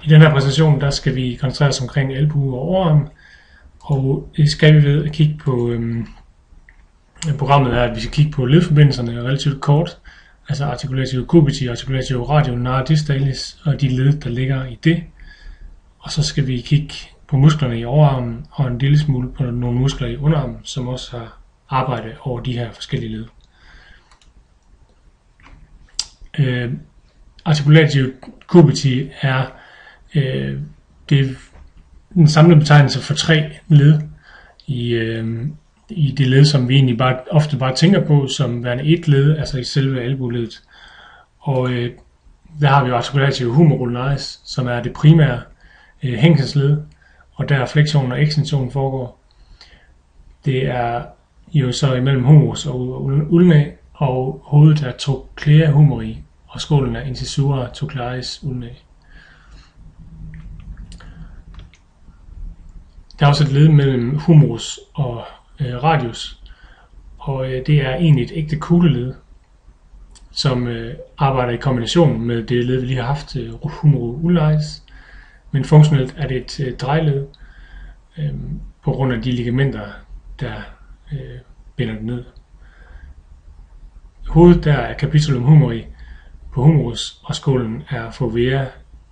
I den her præsentation, der skal vi koncentrere os omkring albue og overarm, og det skal vi ved at kigge på programmet er, at vi skal kigge på ledforbindelserne relativt kort, altså articulatio cubiti, articulatio radioulnare distalis og de led, der ligger i det. Og så skal vi kigge på musklerne i overarmen og en lille smule på nogle muskler i underarmen, som også har arbejde over de her forskellige led. Articulatio cubiti er den samlede betegnelse for 3 led i det led, som vi egentlig ofte bare tænker på som værende et led, altså i selve albueledet. Og der har vi jo articulatio humerulnaris, som er det primære hængselsled, og der flektion og ekstension foregår. Det er jo så imellem humerus og ulna, og hovedet er trochlea humeri, og skålen er incisura trochlearis ulnae. Der er også et led mellem humerus og radius, og det er egentlig et ægte kugleled, som arbejder i kombination med det led, vi lige har haft, humerulnaris, men funktionelt er det et drejled på grund af de ligamenter, der binder det ned. Hovedet der er capitulum humeri på humerus, og skålen er fovea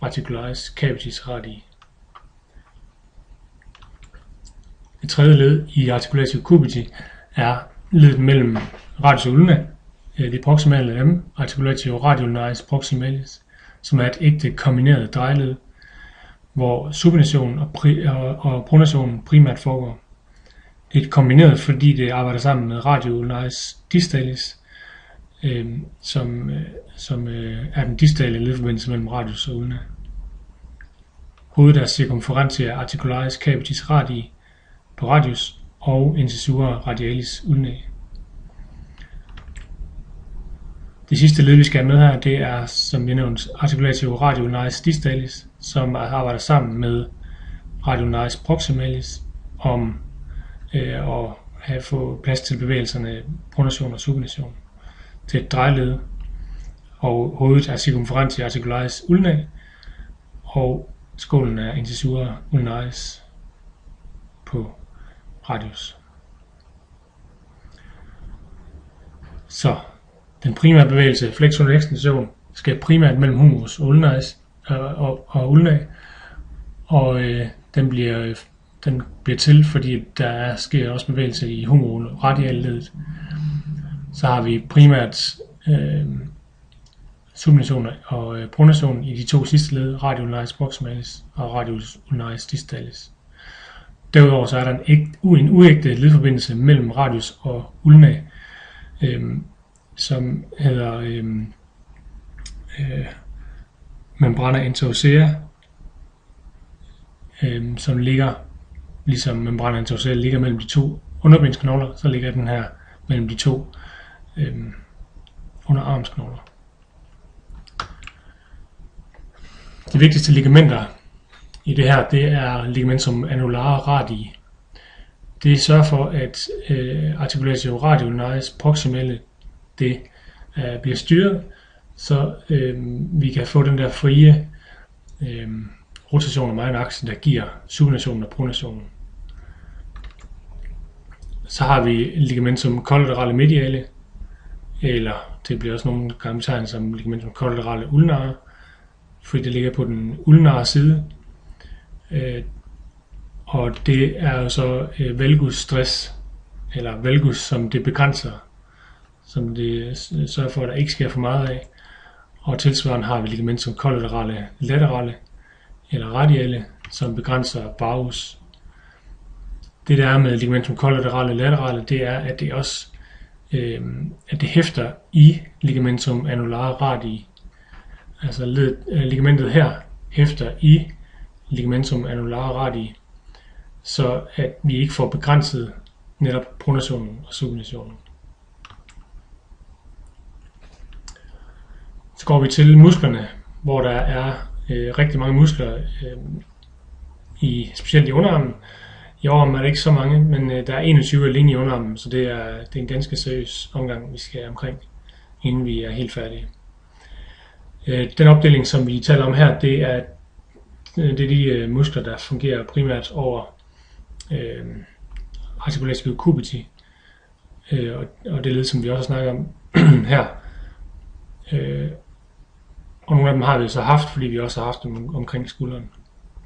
reticularis capitis radii. Det tredje led i articulatio cubiti er ledet mellem radius og ulna, det proximale af dem, articulatio radioulnaris proximalis, som er et ægte kombineret drejled, hvor supination og pronation primært foregår. Det er kombineret, fordi det arbejder sammen med radioulnaris distalis, som er den distale ledforbindelse mellem radius og ulna. Hovedet er circumferentia articularis capitis radii på radius og incisura radialis ulnae. Det sidste led, vi skal have med her, det er, som vi nævnte, articulatio radioulnaris distalis, som arbejder sammen med radioulnaris proximalis om at få plads til bevægelserne pronation og supination. Det er et drejled, og hovedet er circumferentia articularis ulnae, og skålen er incisura ulnaris på radius. Så den primære bevægelse, flexion og ekstension, skal primært mellem humerus og ulnaris og ulnae, og den bliver til, fordi der sker også bevægelse i humero-radialledet. Så har vi primært supination og pronation i de 2 sidste led, radioulnaris proximalis og radioulnaris distalis. Derudover så er der en uægte ledforbindelse mellem radius og ulna, som hedder membrana interosea, som ligger, ligesom membrana interosea ligger mellem de 2 underbensknogler, så ligger den her mellem de 2 underarmsknogler. De vigtigste ligamenter i det her, det er ligamentum annulare radii. Det sørger for, at articulatio radioulnaris proximale det bliver styret, så vi kan få den der frie rotation af magenaksen, der giver supinationen og pronationen. Så har vi ligamentum collaterale mediale, eller det bliver også nogle gange betegnet som ligamentum collaterale ulnare, fordi det ligger på den ulnare side. Og det er jo så valgus stress, eller valgus, som det begrænser, som det sørger for, at der ikke sker for meget af. Og tilsvarende har vi ligamentum collaterale laterale, eller radiale, som begrænser barus. Det der er med ligamentum collaterale laterale, det er, at det også at det hæfter i ligamentum annulare radii. Altså ligamentet her hæfter i ligamentum annulare radii, så at vi ikke får begrænset netop pronationen og supinationen. Så går vi til musklerne, hvor der er rigtig mange muskler, specielt i underarmen. I overarmen er der ikke så mange, men der er 21 alene i underarmen, så det er en ganske seriøs omgang, vi skal omkring, inden vi er helt færdige. Den opdeling, som vi taler om her, det er Det er de muskler, der fungerer primært over articularis cubitus, og det led, som vi også har snakket om her. Og nogle af dem har vi så haft, fordi vi også har haft dem omkring skulderen,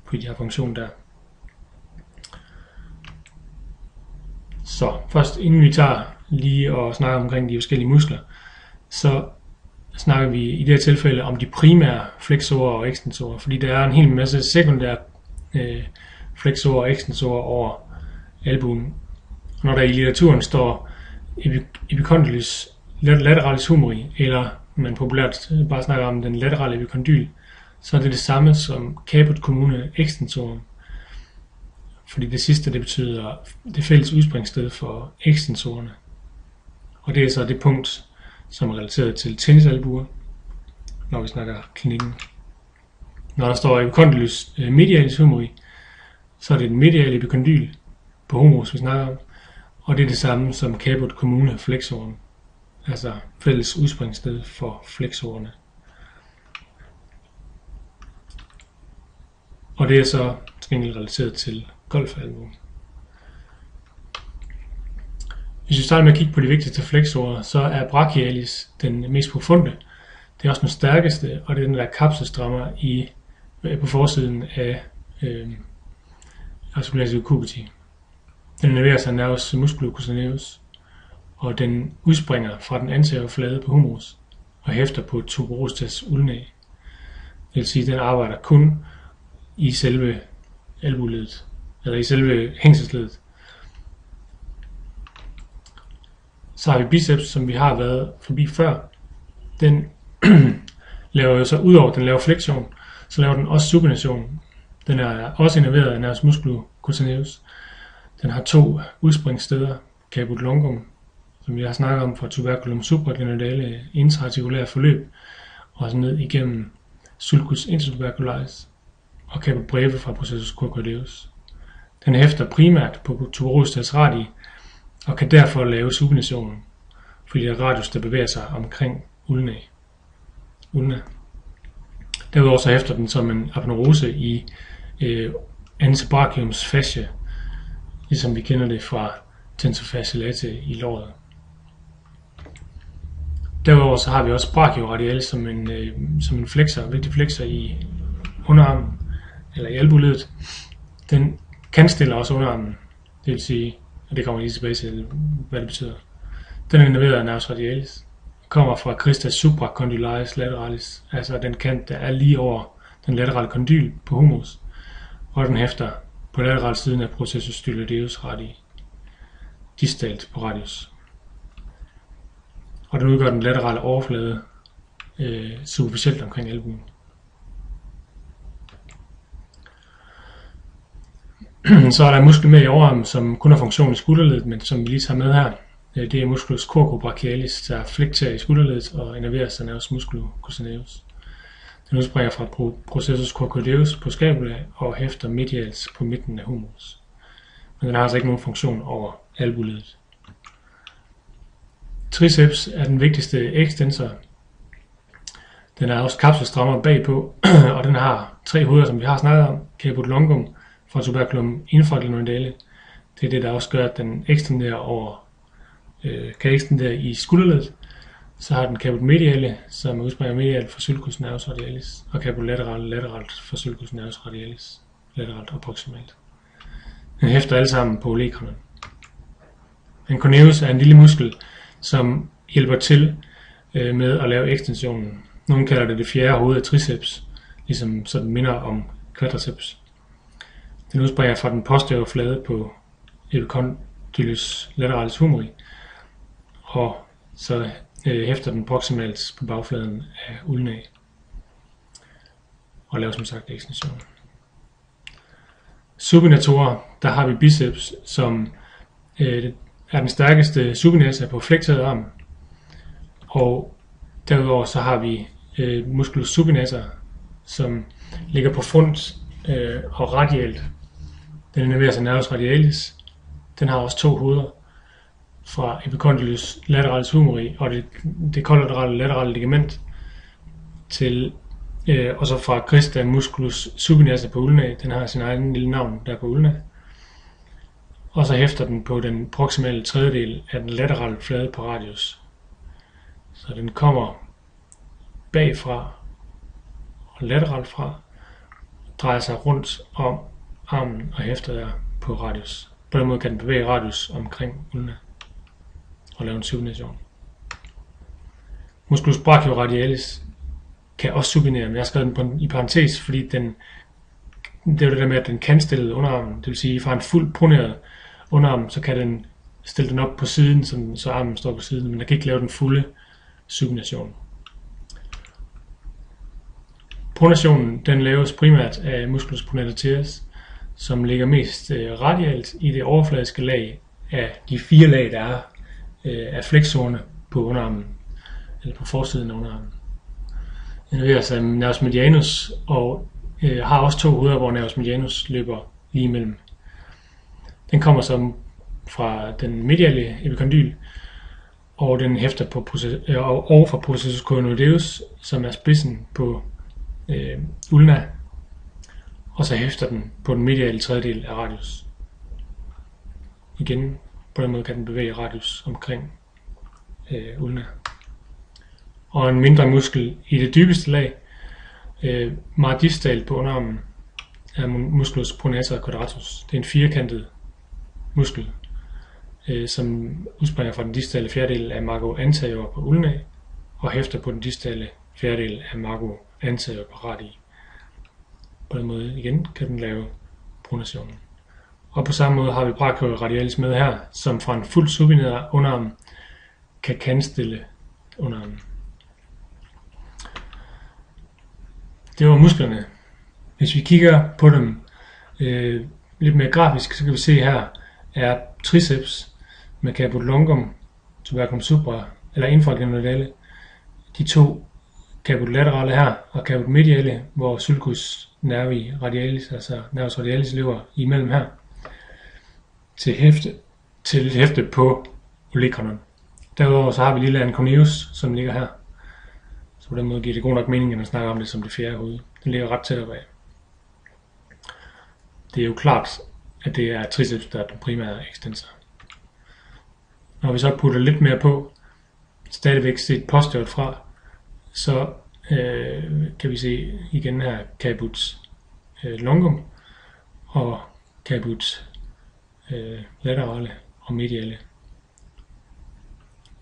fordi de har funktion der. Så først, inden vi tager lige og snakker omkring de forskellige muskler, så snakker vi i det her tilfælde om de primære fleksorer og ekstensorer, fordi der er en hel masse sekundære fleksorer og ekstensorer over albuen. Og når der i litteraturen står epicondylus lateralis humeri, eller man populært bare snakker om den laterale epicondyl, så er det det samme som caput commune extensorum. Fordi det sidste, det betyder det fælles udspringssted for ekstensorerne. Og det er så det punkt, som er relateret til tennisalbuer, når vi snakker klinikken. Når der står epicondylus medialis humeri, så er det den mediale epicondyl på humerus, vi snakker om, og det er det samme som caput commune flexorum, altså fælles udspringssted for flexorerne. Og det er så til gengæld relateret til golfalbuen. Hvis vi starter med at kigge på de vigtigste flexorer, så er brachialis den mest profunde. Det er også den stærkeste, og det er den der kapselstrammer på forsiden af articularis cubitus. Den innerverer sig nervus musculocutaneus, og den udspringer fra den anteriore flade på humerus og hæfter på tuberositas ulnae. Det vil sige, at den arbejder kun i selve albuledet, eller i selve hængselsledet. Så har vi biceps, som vi har været forbi før. Den laver jo så, udover at den laver flektion, så laver den også supination. Den er også innerveret af nervus musculocutaneus. Den har 2 udspringsssteder, caput longum, som vi har snakket om fra tuberculum supraglenoidale intraartikulære forløb, og så ned igennem sulcus intertubercularis og caput breve fra processus coracoideus. Den hæfter primært på tuberositas radii og kan derfor lave supinationen, fordi det er radius, der bevæger sig omkring ulna. Derudover så hæfter den som en aponeurose i antebrachiums fascia, ligesom vi kender det fra tensor fasciae latae i låret. Derudover så har vi også brachioradialis som en flexor, vigtig flexor i underarmen, eller i albuledet. Den kan stille også underarmen, det vil sige, og det kommer lige tilbage til, hvad det betyder. Den er innerveret af nervus radialis, kommer fra crista supracondylaris lateralis, altså den kant, der er lige over den laterale condyl på humerus, og den hæfter på lateral siden af processus styloideus radii, distalt på radius. Og den udgør den laterale overflade superficielt omkring albuen. Så er der en muskel med i overarmen, som kun har funktion i skulderledet, men som vi lige tager med her. Det er musculus coracobrachialis, der flekterer i skulderledet og innerveres af nervus musculocutaneus. Den udspringer fra processus coracoideus på scapula og hæfter medials på midten af humerus. Men den har altså ikke nogen funktion over albuledet. Triceps er den vigtigste ekstensor. Den er også kapselstrammer bagpå, og den har 3 hoveder, som vi har snakket om. Caput longum fra tuberculum infraglenoidale. Det er det, der også gør, at den kan ekstendere i skulderledet. Så har den caput mediale, som udspringer medialt fra sulcus nervus radialis, og caput lateralt fra sulcus nervus radialis, lateralt og proximalt. Den hæfter alle sammen på olecranen. En coneus er en lille muskel, som hjælper til med at lave ekstensionen. Nogle kalder det fjerde hoved af triceps, ligesom så den minder om quadriceps. Den udspringer fra den posteriore flade på epicondylus lateralis humeri, og så hæfter den proximalt på bagfladen af ulnae, og laver som sagt ekstension. Supinatorer, der har vi biceps, som er den stærkeste supinassa på flekteret arm, og derudover så har vi musculus supinassa, som ligger på front og radialt. Den innerveres af nervus radialis. Den har også 2 hoveder fra epicondylus lateralis humeri og det kollaterale laterale ligament til Og så fra crista musculus supinae på ulna, den har sin egen lille navn der på ulna. Og så hæfter den på den proximale tredjedel af den laterale flade på radius. Så den kommer bagfra og lateralt fra, drejer sig rundt om armen og hæfter der på radius. På den måde kan den bevæge radius omkring ulna og lave en supination. Musculus brachioradialis kan også supinere, men jeg har skrevet den i parentes, fordi det er det der med, at den kan stille underarmen. Det vil sige, fra en fuldt proneret underarm, så kan den stille den op på siden, så armen står på siden, men den kan ikke lave den fulde supination. Pronationen den laves primært af musculus pronator, som ligger mest radialt i det overfladiske lag af de 4 lag, der er af flexorerne på underarmen, eller på forsiden af underarmen. Den innerveres af nervus medianus og har også 2 hoveder, hvor nervus medianus løber lige imellem. Den kommer som fra den mediale epicondyl, og den hæfter på over for processus coenoideus, som er spidsen på ulna, og så hæfter den på den mediale tredjedel af radius. Igen, på den måde kan den bevæge radius omkring ulna. Og en mindre muskel i det dybeste lag, meget distalt på underarmen, er musculus pronator quadratus. Det er en firkantet muskel, som udspringer fra den distale fjerdedel af margo anterior på ulna, og hæfter på den distale fjerdedel af margo anterior på radii. På den måde igen kan den lave pronationen. Og på samme måde har vi brachioradialis med her, som fra en fuldt supineret underarm kan kanstille underarmen. Det var musklerne. Hvis vi kigger på dem lidt mere grafisk, så kan vi se her er triceps med caput longum, tuberculum supra eller infrageminale. De 2 caput laterale her og caput mediale, hvor sulcus nervi radialis, altså nervus radialis, løber imellem her til hæfte på olecranon. Derudover så har vi lille anconeus, som ligger her. Så på den måde giver det god nok mening, at man snakker om det som det fjerde hoved. Den ligger ret tæt opad. Det er jo klart, at det er triceps, der er den primære ekstensor. Når vi så putter lidt mere på, stadigvæk set posteriort fra, så kan vi se igen her caput longum og caput laterale og mediale.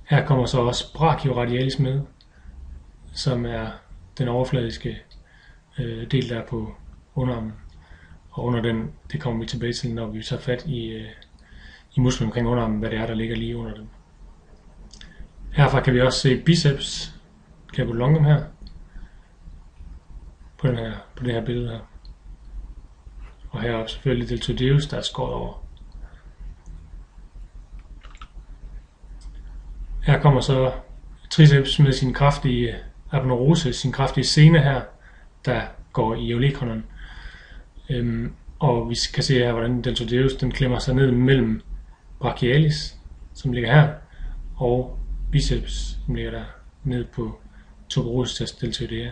Her kommer så også brachioradialis med, som er den overfladiske del der på underarmen. Og under den, det kommer vi tilbage til, når vi tager fat i musklen omkring underarmen, hvad det er, der ligger lige under den. Herfra kan vi også se biceps, caput longum her, på det her billede her. Og heroppe selvfølgelig deltoideus, der er skåret over. Her kommer så triceps med sin kraftige aponeurose, sin kraftige sene her, der går i olecranon. Og vi kan se her, hvordan deltoideus den klemmer sig ned mellem brachialis, som ligger her, og biceps, som ligger der ned på tuberositas deltoidea.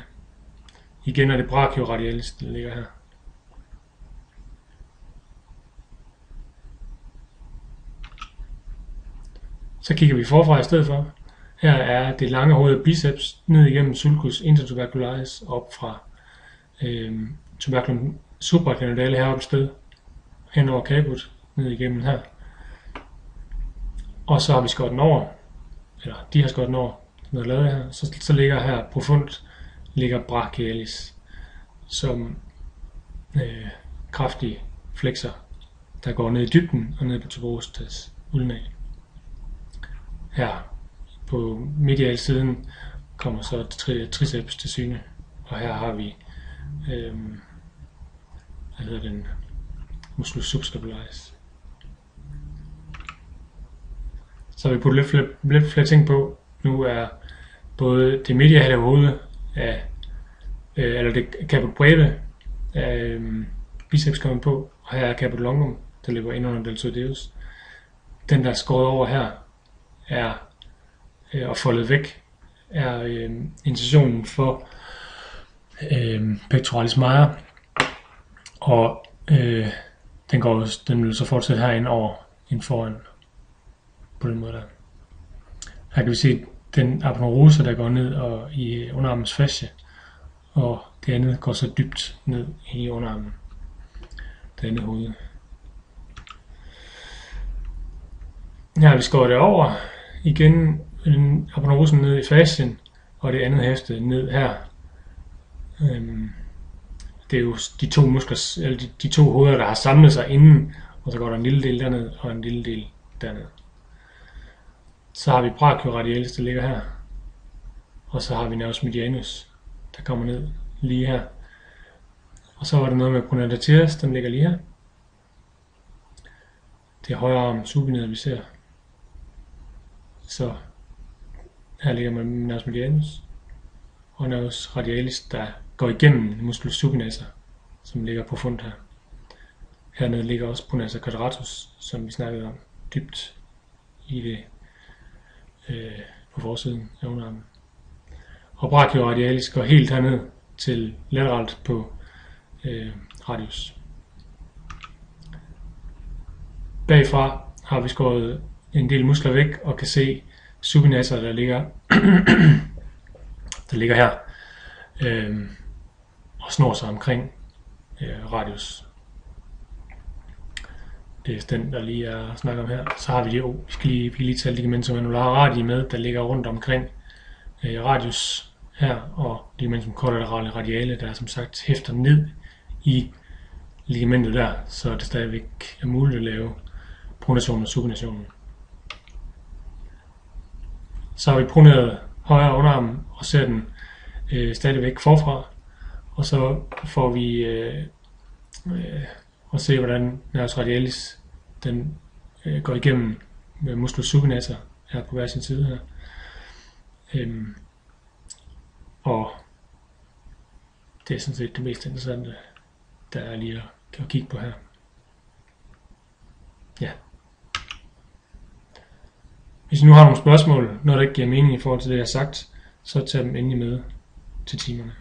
Igen er det brachioradialis, der ligger her. Så kigger vi forfra i stedet for. Her er det lange hoved biceps ned igennem sulcus intertubercularis op fra tuberculum supracanodale heroppe et sted, hen over caput, ned igennem her. Og så har vi skåret den over, eller de har skåret den over, noget lavet her. Så ligger her profundt, ligger brachialis, som kraftig flexor, der går ned i dybden og ned på tuberositas ulna. Her på medial siden kommer så triceps til syne, og her har vi den musculus subscapularis. Så har vi puttet lidt flere ting på. Nu er både det mediale hoved af, eller det caput breve af biceps kommet på, og her er caput longum, der løber ind under deltoideus. Den der er skåret over her er og foldet væk er incisionen for pectoralis major, og den vil så fortsætte herinde over ind foran på den måde der. Her kan vi se den aponurose, der går ned og i underarmens fascie, og det andet går så dybt ned i underarmen, det andet hoved. Her har vi skåret det over, igen aponurosen ned i fascien, og det andet hæfte ned her. Det er jo de to muskler, eller de to hoveder, der har samlet sig inden, og så går der en lille del derned og en lille del derned. Så har vi brachioradialis, der ligger her, og så har vi nervus medianus, der kommer ned lige her. Og så var der noget med pronata teres, den ligger lige her. Det er højre arm supineret, vi ser. Så her ligger man nervus medianus og nervus radialis, der går igennem musculus supinator, som ligger på fund her. Hernede ligger også pronata quadratus, som vi snakkede om, dybt i det på forsiden af underarmen. Og brachioradialis går helt herned til lateralt på radius. Bagfra har vi skåret en del muskler væk og kan se supinator, der ligger her og snor sig omkring radius. Det er den, der lige er snakket om her. Så har vi vi kan lige tage ligamentum annulare radii med, der ligger rundt omkring radius her, og ligamentum collaterale radiale, der som sagt hæfter ned i ligamentet der, så det stadigvæk er muligt at lave pronation og supination. Så har vi proneret højre underarm og ser den stadigvæk forfra, og så får vi at se, hvordan nervus radialis den går igennem med musculus supinator her på hver sin side her. Og det er sådan set det mest interessante, der er lige at kigge på her. Ja. Hvis I nu har nogle spørgsmål, noget der ikke giver mening i forhold til det, jeg har sagt, så tag dem endelig med til timerne.